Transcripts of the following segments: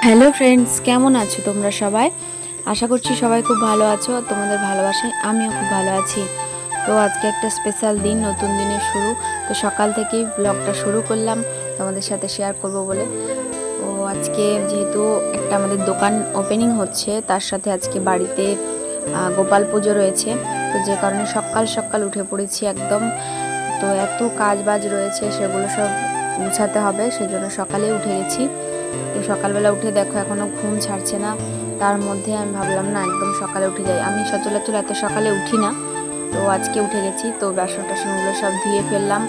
Hello friends, কেমন আছো তোমরা সবাই? আশা করছি সবাই খুব ভালো আছো। তোমাদের ভালোবাসায় আমিও খুব ভালো আছি। তো আজকে একটা স্পেশাল দিন, নতুন দিনের শুরু। তো সকাল থেকেই ব্লগটা শুরু করলাম তোমাদের সাথে শেয়ার করব বলে। তো আজকে যেহেতু একটা আমাদের দোকান ওপেনিং হচ্ছে, তার সাথে আজকে বাড়িতে গোপাল পুজো রয়েছে। তো যে কারণে সকাল সকাল উঠে পড়েছি একদম। তো এত কাজ বাজ রয়েছে, সেগুলো সব গুছাতে হবে, সেজন্য সকালে উঠে গেছি। তো সকালবেলা উঠে দেখো এখনও ঘুম ছাড়ছে না। তার মধ্যে আমি ভাবলাম না, একদম সকালে উঠে যাই। আমি সচরাচর এত সকালে উঠি না, তো আজকে উঠে গেছি। তো বাসন টাসনগুলো সব ধুয়ে ফেললাম।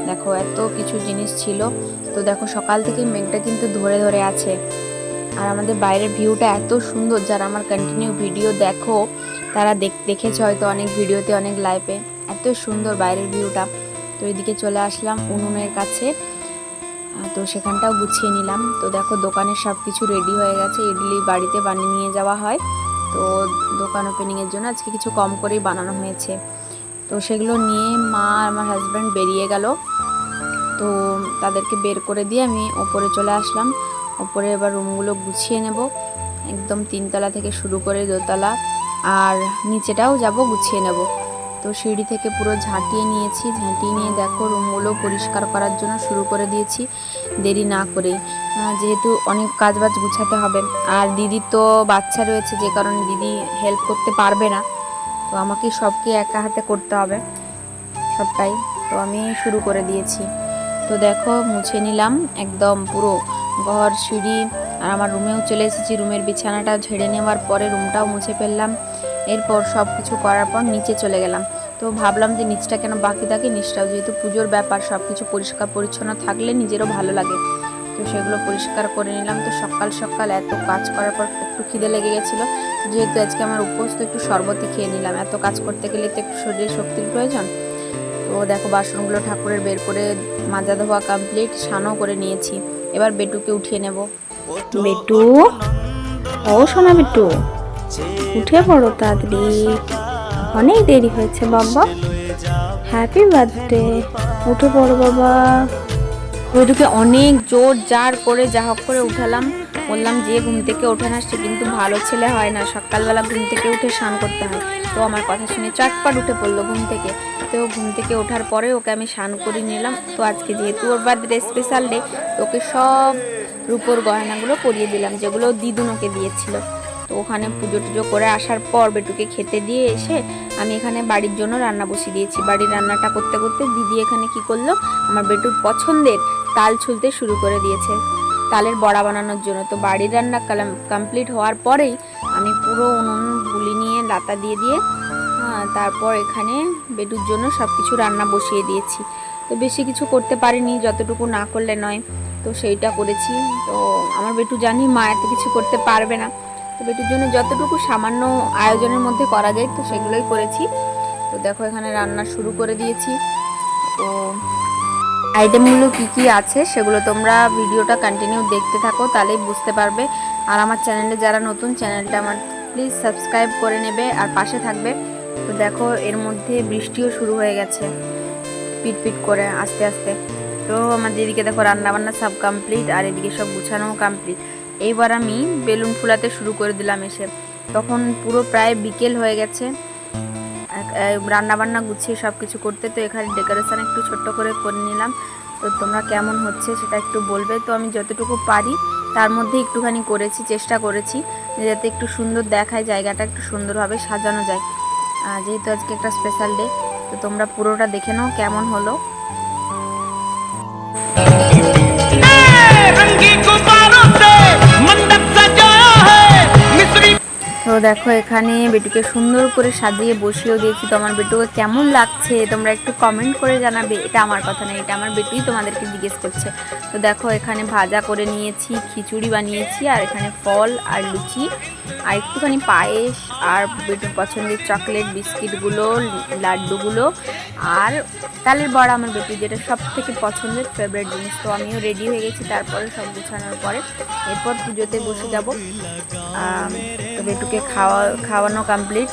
দেখো এত কিছু জিনিস ছিল। তো দেখো সকাল থেকে মেঘটা কিন্তু ধরে ধরে আছে। আর আমাদের বাইরের ভিউটা এত সুন্দর, যারা আমার কন্টিনিউ ভিডিও দেখো তারা দেখেছে হয়তো অনেক ভিডিওতে, অনেক লাইভে। এত সুন্দর বাইরের ভিউটা। তো এদিকে চলে আসলাম উনুনের কাছে। তো সেখানটাও গুছিয়ে নিলাম। তো দেখো দোকানের সব কিছু রেডি হয়ে গেছে। ইডলি বাড়িতে বানিয়ে নিয়ে যাওয়া হয়, তো দোকান ওপেনিংয়ের জন্য আজকে কিছু কম করেই বানানো হয়েছে। তো সেগুলো নিয়ে মা আর আমার হাজব্যান্ড বেরিয়ে গেল। তো তাদেরকে বের করে দিয়ে আমি ওপরে চলে আসলাম। ওপরে এবার রুমগুলো গুছিয়ে নেব, একদম 3তলা থেকে শুরু করে 2তলা, আর নিচেটাও যাব গুছিয়ে নেব। তো সিঁড়ি থেকে পুরো ঝাঁটিয়ে নিয়েছি। ঝাঁটিয়ে নিয়ে দেখো রুমগুলো পরিষ্কার করার জন্য শুরু করে দিয়েছি, দেরি না করে। যেহেতু অনেক কাজ বাজ গুছাতে হবে, আর দিদির তো বাচ্চা রয়েছে, যে কারণে দিদি হেল্প করতে পারবে না। তো আমাকে সবকে একা হাতে করতে হবে সবটাই। তো আমি শুরু করে দিয়েছি। তো দেখো মুছে নিলাম একদম পুরো ঘর, সিঁড়ি, আর আমার রুমেও চলে এসেছি। রুমের বিছানাটা ঝেড়ে নেওয়ার পরে রুমটাও মুছে ফেললাম। এরপর সব কিছু করার পর নিচে চলে গেলাম। তো ভাবলাম যে নিচটা কেন বাকি থাকে, নিচটাও যেহেতু পুজোর ব্যাপার, সব কিছু পরিষ্কার পরিচ্ছন্ন থাকলে নিজেরও ভালো লাগে। তো সেগুলো পরিষ্কার করে নিলাম। তো সকাল সকাল এত কাজ করার পর একটু খিদে লেগে গেছিলো। যেহেতু আজকে আমার উপোস, তো একটু শরবতই খেয়ে নিলাম। এত কাজ করতে গেলে তো একটু শরীরে শক্তির প্রয়োজন। তো দেখো বাসনগুলো ঠাকুরের বের করে মাজা ধোয়া কমপ্লিট, স্নানও করে নিয়েছি। এবার বেটুকে উঠিয়ে নেব। বেটু, ও সোনা বেটু, উঠে পড়ো তাড়াতাড়ি, অনেক দেরি হয়েছে বাবা। হ্যাপি বার্থডে, উঠে পড়ো বাবা। বেটুকে অনেক জোর জার করে যা হোক করে উঠালাম। বললাম যে ঘুম থেকে ওঠে না, সে কিন্তু ভালো ছেলে হয় না, সকালবেলা ঘুম থেকে উঠে স্নান করতে হয়। তো আমার কথা শুনে চটপট উঠে পড়লো ঘুম থেকে। তো ঘুম থেকে ওঠার পরে ওকে আমি স্নান করে নিলাম। তো আজকে যেহেতু ওর বার্থডে স্পেশাল ডে, তো ওকে সব রূপোর গয়নাগুলো পরিয়ে দিলাম, যেগুলো দিদুন ওকে দিয়েছিল। তো ওখানে পুজো টুজো করে আসার পর বেটুকে খেতে দিয়ে এসে আমি এখানে বাড়ির জন্য রান্না বসিয়ে দিয়েছি। বাড়ির রান্নাটা করতে করতে দিদি এখানে কি করলো, আমার বেটুর পছন্দের তাল ছুলতে শুরু করে দিয়েছে, তালের বড়া বানানোর জন্য। তো বাড়ির রান্না কমপ্লিট হওয়ার পরেই আমি পুরো উনুন গুলি নিয়ে লাতা দিয়ে দিয়ে তারপর এখানে বেটুর জন্য সব কিছু রান্না বসিয়ে দিয়েছি। তো বেশি কিছু করতে পারিনি, যতটুকু না করলে নয়, তো সেইটা করেছি। তো আমার বেটু জানি মা এত কিছু করতে পারবে না, তো বেটুর জন্য যতটুকু সামান্য আয়োজনের মধ্যে করা যায় তো সেগুলোই করেছি। তো দেখো এখানে রান্না শুরু করে দিয়েছি। তো আইটেমগুলো কি কি আছে সেগুলো তোমরা ভিডিওটা কন্টিনিউ দেখতে থাকো, তাহলেই বুঝতে পারবে। আর আমার চ্যানেলে যারা নতুন, চ্যানেলটা আমার প্লিজ সাবস্ক্রাইব করে নেবে আর পাশে থাকবে। তো দেখো এর মধ্যে বৃষ্টিও শুরু হয়ে গেছে পিট করে আস্তে আস্তে। তো আমার দিদিকে দেখো রান্নাবান্না সব কমপ্লিট, আর এদিকে সব গুছানোও কমপ্লিট। এইবার আমি বেলুন ফুলাতে শুরু করে দিলাম এসে। তখন পুরো প্রায় বিকেল হয়ে গেছে রান্নাবান্না গুছিয়ে সব কিছু করতে। তো এখানে ডেকোরেশন একটু ছোট্ট করে নিলাম। তো তোমরা কেমন হচ্ছে সেটা একটু বলবে। তো আমি যতটুকু পারি তার মধ্যে একটুখানি করেছি, চেষ্টা করেছি যাতে একটু সুন্দর দেখায়, জায়গাটা একটু সুন্দরভাবে সাজানো যায়। যেহেতু আজকে একটা স্পেশাল ডে, তো তোমরা পুরোটা দেখে নাও কেমন হলো। তো দেখো এখানে বেটুকে সুন্দর করে সাজিয়ে বসিয়েও দিয়েছি। তো আমার বেটুকে কেমন লাগছে তোমরা একটু কমেন্ট করে জানাবে। এটা আমার কথা না, এটা আমার বেটুই তোমাদেরকে জিজ্ঞেস করছে। তো দেখো এখানে ভাজা করে নিয়েছি, খিচুড়ি বানিয়েছি, আর এখানে ফল আর লুচি আর একটুখানি পায়েস, আর বেটুর পছন্দের চকলেট বিস্কিটগুলো, লাড্ডুগুলো, আর তালের বড়া, আমার বেটুর যেটা সব থেকে পছন্দের ফেভারিট জিনিস। তো আমিও রেডি হয়ে গেছি। তারপরে সব গুছানোর পরে এরপর পুজোতে বসে যাব। তো বেটুকে খাওয়ানো কমপ্লিট,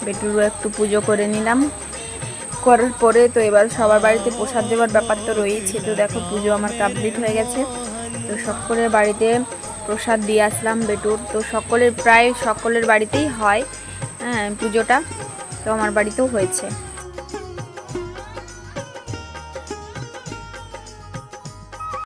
বেটুরও একটু পুজো করে নিলাম। করার পরে তো এবার সবার বাড়িতে প্রসাদ দেওয়ার ব্যাপার তো রয়েছে। তো দেখো পুজো আমার কমপ্লিট হয়ে গেছে। তো সব করে বাড়িতে প্রসাদ দিয়ে আসলাম বেটুর। তো প্রায় সকলের বাড়িতেই হয় হ্যাঁ পুজোটা, তো আমার বাড়িতেও হয়েছে।